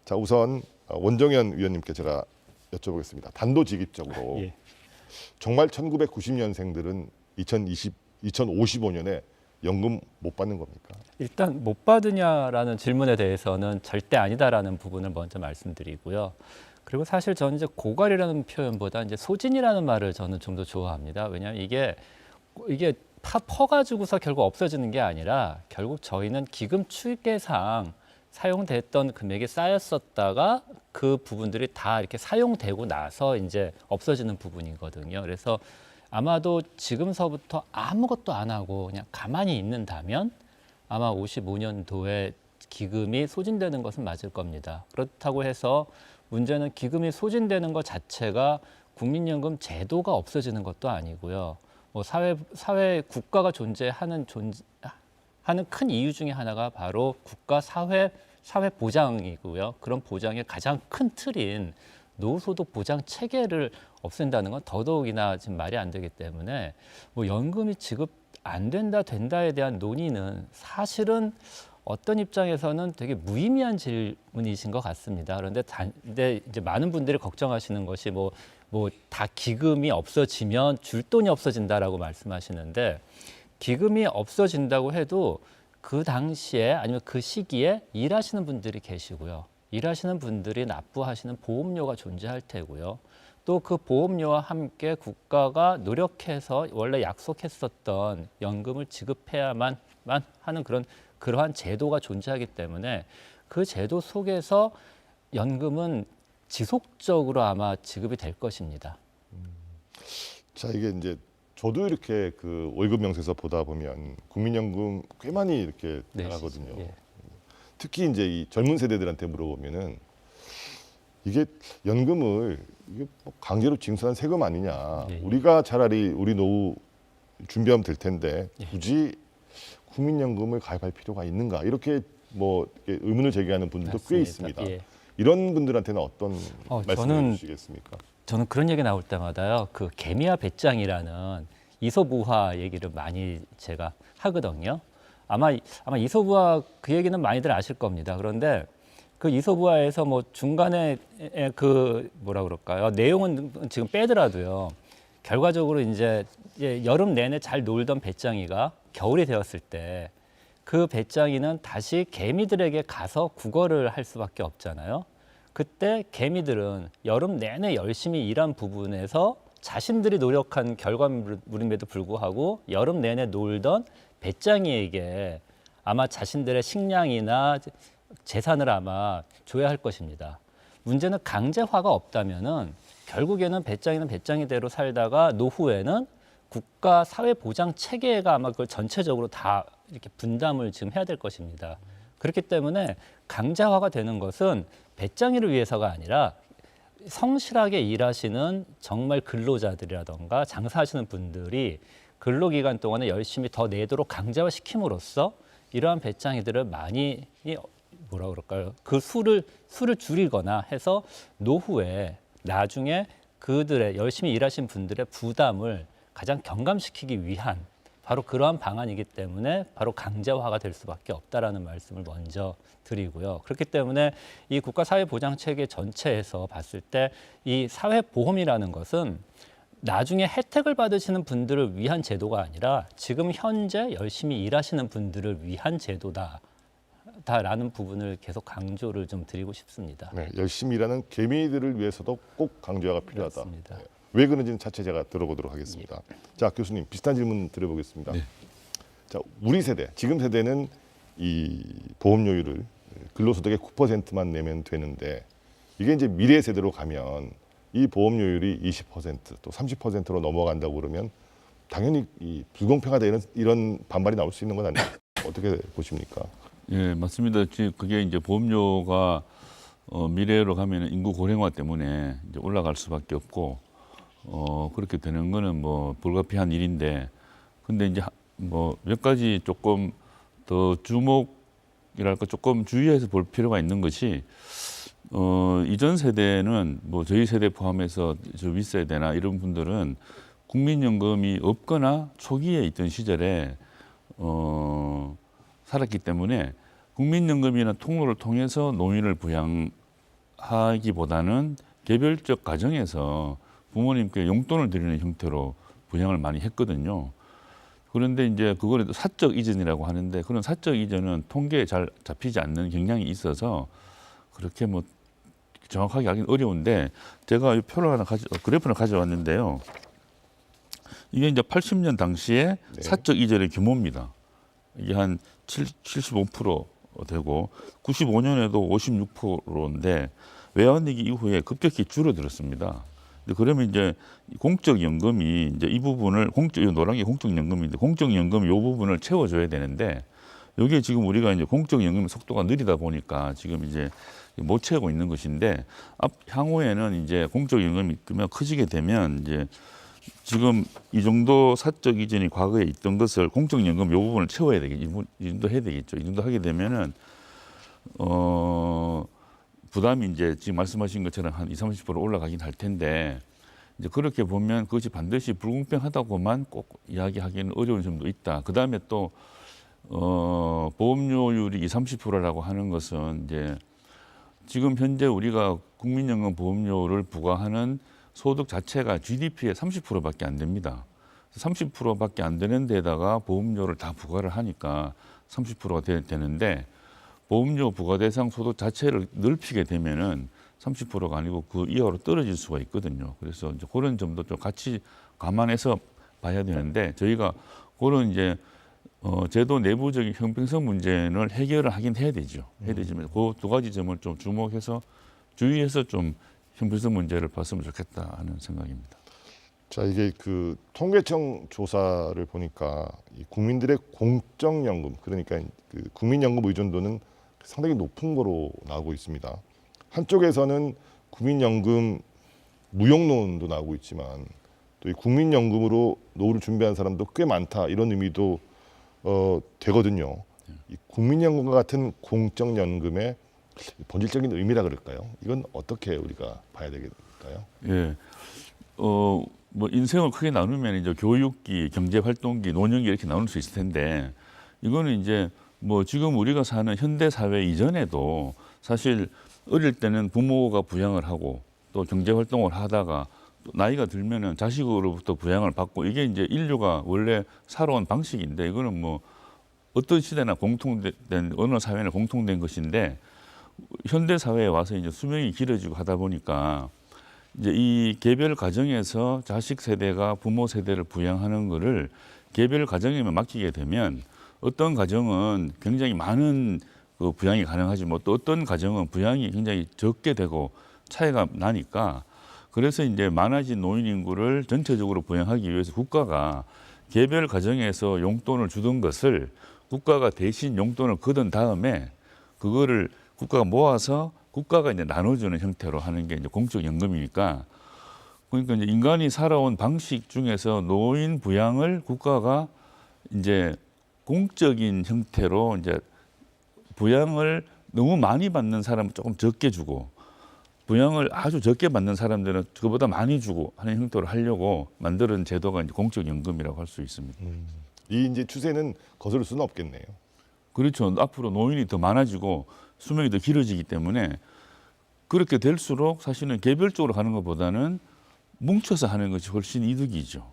자, 우선 원정현 위원님께 제가 여쭤보겠습니다. 단도직입적으로 예. 정말 1990년생들은 2055년에 연금 못 받는 겁니까? 일단 못 받으냐라는 질문에 대해서는 절대 아니다라는 부분을 먼저 말씀드리고요. 그리고 사실 저는 이제 고갈이라는 표현보다 이제 소진이라는 말을 저는 좀 더 좋아합니다. 왜냐하면 이게 퍼가지고서 결국 없어지는 게 아니라 결국 저희는 기금 추계상 사용됐던 금액이 쌓였었다가 그 부분들이 다 이렇게 사용되고 나서 이제 없어지는 부분이거든요. 그래서 아마도 지금서부터 아무것도 안 하고 그냥 가만히 있는다면 아마 55년도에 기금이 소진되는 것은 맞을 겁니다. 그렇다고 해서 문제는 기금이 소진되는 것 자체가 국민연금 제도가 없어지는 것도 아니고요. 뭐 사회 국가가 존재하는 하는 큰 이유 중에 하나가 바로 국가 사회 보장이고요. 그런 보장의 가장 큰 틀인 노후소득 보장 체계를 없앤다는 건 더더욱이나 지금 말이 안 되기 때문에 뭐 연금이 지급 안 된다에 대한 논의는 사실은 어떤 입장에서는 되게 무의미한 질문이신 것 같습니다. 근데 이제 많은 분들이 걱정하시는 것이 뭐 다 기금이 없어지면 줄 돈이 없어진다라고 말씀하시는데 기금이 없어진다고 해도 그 당시에 아니면 그 시기에 일하시는 분들이 계시고요. 일하시는 분들이 납부하시는 보험료가 존재할 테고요. 또 그 보험료와 함께 국가가 노력해서 원래 약속했었던 연금을 지급해야만 하는 그러한 제도가 존재하기 때문에 그 제도 속에서 연금은 지속적으로 아마 지급이 될 것입니다. 자, 이게 이제 저도 이렇게 그 월급 명세서 보다 보면 국민연금 꽤 많이 이렇게 네, 나가거든요. 예. 특히 이제 이 젊은 세대들한테 물어보면은 이게 연금을 이게 뭐 강제로 징수한 세금 아니냐. 예. 우리가 차라리 우리 노후 준비하면 될 텐데 굳이 국민연금을 가입할 필요가 있는가. 이렇게 뭐 이렇게 의문을 제기하는 분들도 꽤 있습니다. 예. 이런 분들한테는 어떤 말씀을 저는 해주시겠습니까? 저는 그런 얘기 나올 때마다요. 그 개미와 배짱이라는 이솝우화 얘기를 많이 제가 하거든요. 아마 이솝우화 그 얘기는 많이들 아실 겁니다. 그런데 그 이솝우화에서 뭐 중간에 그 뭐라 그럴까요? 내용은 지금 빼더라도요. 결과적으로 이제 여름 내내 잘 놀던 배짱이가 겨울이 되었을 때 그 배짱이는 다시 개미들에게 가서 국어를 할 수밖에 없잖아요. 그때 개미들은 여름 내내 열심히 일한 부분에서 자신들이 노력한 결과물임에도 불구하고 여름 내내 놀던 배짱이에게 아마 자신들의 식량이나 재산을 아마 줘야 할 것입니다. 문제는 강제화가 없다면은 결국에는 배짱이는 배짱이대로 살다가 노후에는 국가 사회 보장 체계가 아마 그걸 전체적으로 다 이렇게 분담을 지금 해야 될 것입니다. 그렇기 때문에 강제화가 되는 것은 배짱이를 위해서가 아니라 성실하게 일하시는 정말 근로자들이라던가 장사하시는 분들이 근로기간 동안에 열심히 더 내도록 강제화시킴으로써 이러한 배짱이들을 많이 뭐라 그럴까요? 그 수를 줄이거나 해서 노후에 나중에 그들의 열심히 일하신 분들의 부담을 가장 경감시키기 위한 바로 그러한 방안이기 때문에 바로 강제화가 될 수밖에 없다라는 말씀을 먼저 드리고요. 그렇기 때문에 이 국가사회보장체계 전체에서 봤을 때 이 사회보험이라는 것은 나중에 혜택을 받으시는 분들을 위한 제도가 아니라 지금 현재 열심히 일하시는 분들을 위한 제도다라는 부분을 계속 강조를 좀 드리고 싶습니다. 네, 열심히 일하는 개미들을 위해서도 꼭 강조화가 필요하다. 맞습니다. 네. 왜 그런지는 차차 제가 들어보도록 하겠습니다. 자, 교수님 비슷한 질문 드려보겠습니다. 네. 자, 우리 세대, 지금 세대는 이 보험료율을 근로소득의 9%만 내면 되는데 이게 이제 미래 세대로 가면 이 보험료율이 20% 또 30%로 넘어간다고 그러면 당연히 이 불공평하다 이런 반발이 나올 수 있는 건 아니에요. 어떻게 보십니까? 예, 맞습니다. 그게 이제 보험료가 미래로 가면 인구 고령화 때문에 이제 올라갈 수밖에 없고 그렇게 되는 거는 뭐 불가피한 일인데, 근데 이제 뭐 몇 가지 조금 더 주목이랄까 조금 주의해서 볼 필요가 있는 것이 이전 세대는 뭐 저희 세대 포함해서 저 윗세대나 이런 분들은 국민연금이 없거나 초기에 있던 시절에 살았기 때문에 국민연금이나 통로를 통해서 노인을 하기보다는 개별적 가정에서 부모님께 용돈을 드리는 형태로 부양을 많이 했거든요. 그런데 이제 그걸 사적 이전이라고 하는데 그런 사적 이전은 통계에 잘 잡히지 않는 경향이 있어서 그렇게 뭐 정확하게 하긴 어려운데 제가 이 표를 하나 그래프를 가져왔는데요. 이게 이제 80년 당시에 네. 사적 이전의 규모입니다. 이게 한 75% 되고 95년에도 56%인데 외환위기 이후에 급격히 줄어들었습니다. 근데 그러면 이제 공적연금이 이제 이 부분을 노란 게 공적연금인데 공적연금이 이 부분을 채워줘야 되는데 여기에 지금 우리가 이제 공적연금 속도가 느리다 보니까 지금 이제 못 채우고 있는 것인데 향후에는 이제 공적연금이 커지게 되면 이제 지금 이 정도 사적 이전이 과거에 있던 것을 공적연금 이 부분을 채워야 되겠죠. 이 정도 해야 되겠죠. 이 정도 하게 되면은 부담이 이제 지금 말씀하신 것처럼 한 20~30% 올라가긴 할 텐데 이제 그렇게 보면 그것이 반드시 불공평하다고만 꼭 이야기하기는 어려운 점도 있다. 그 다음에 또 보험료율이 20~30%라고 하는 것은 이제 지금 현재 우리가 국민연금 보험료를 부과하는 소득 자체가 GDP의 30%밖에 안 됩니다. 30%밖에 안 되는 데다가 보험료를 다 부과를 하니까 30%가 되는데 보험료 부과 대상 소득 자체를 넓히게 되면은 30%가 아니고 그 이하로 떨어질 수가 있거든요. 그래서 이제 그런 점도 좀 같이 감안해서 봐야 되는데 저희가 그런 이제 제도 내부적인 형평성 문제를 해결을 하긴 해야 되죠. 해야 되지만 그 두 가지 점을 좀 주목해서 주의해서 좀 형평성 문제를 봤으면 좋겠다 하는 생각입니다. 자, 이게 그 통계청 조사를 보니까 이 국민들의 공적연금, 그러니까 그 국민연금 의존도는 상당히 높은 거로 나오고 있습니다. 한쪽에서는 국민연금 무용론도 나오고 있지만 또 이 국민연금으로 노후를 준비한 사람도 꽤 많다, 이런 의미도 되거든요. 이 국민연금과 같은 공적연금의 본질적인 의미라 그럴까요? 이건 어떻게 우리가 봐야 되겠을까요? 예. 뭐 인생을 크게 나누면 이제 교육기, 경제활동기, 노년기 이렇게 나눌 수 있을 텐데 이거는 이제 뭐 지금 우리가 사는 현대 사회 이전에도 사실 어릴 때는 부모가 부양을 하고 또 경제활동을 하다가 또 나이가 들면은 자식으로부터 부양을 받고 이게 이제 인류가 원래 살아온 방식인데 이거는 뭐 어떤 시대나 공통된 어느 사회나 공통된 것인데 현대 사회에 와서 이제 수명이 길어지고 하다 보니까 이제 이 개별 가정에서 자식 세대가 부모 세대를 부양하는 거를 개별 가정에만 맡기게 되면 어떤 가정은 굉장히 많은 그 부양이 가능하지 뭐 또 어떤 가정은 부양이 굉장히 적게 되고 차이가 나니까 그래서 이제 많아진 노인 인구를 전체적으로 부양하기 위해서 국가가 개별 가정에서 용돈을 주던 것을 국가가 대신 용돈을 거둔 다음에 그거를 국가가 모아서 국가가 이제 나눠주는 형태로 하는 게 이제 공적연금이니까 그러니까 이제 인간이 살아온 방식 중에서 노인 부양을 국가가 이제 공적인 형태로 이제 부양을 너무 많이 받는 사람은 조금 적게 주고 부양을 아주 적게 받는 사람들은 그보다 많이 주고 하는 형태로 하려고 만드는 제도가 이제 공적연금이라고 할 수 있습니다. 이 이제 추세는 거스를 수는 없겠네요. 그렇죠. 앞으로 노인이 더 많아지고 수명이 더 길어지기 때문에 그렇게 될수록 사실은 개별적으로 하는 것보다는 뭉쳐서 하는 것이 훨씬 이득이죠.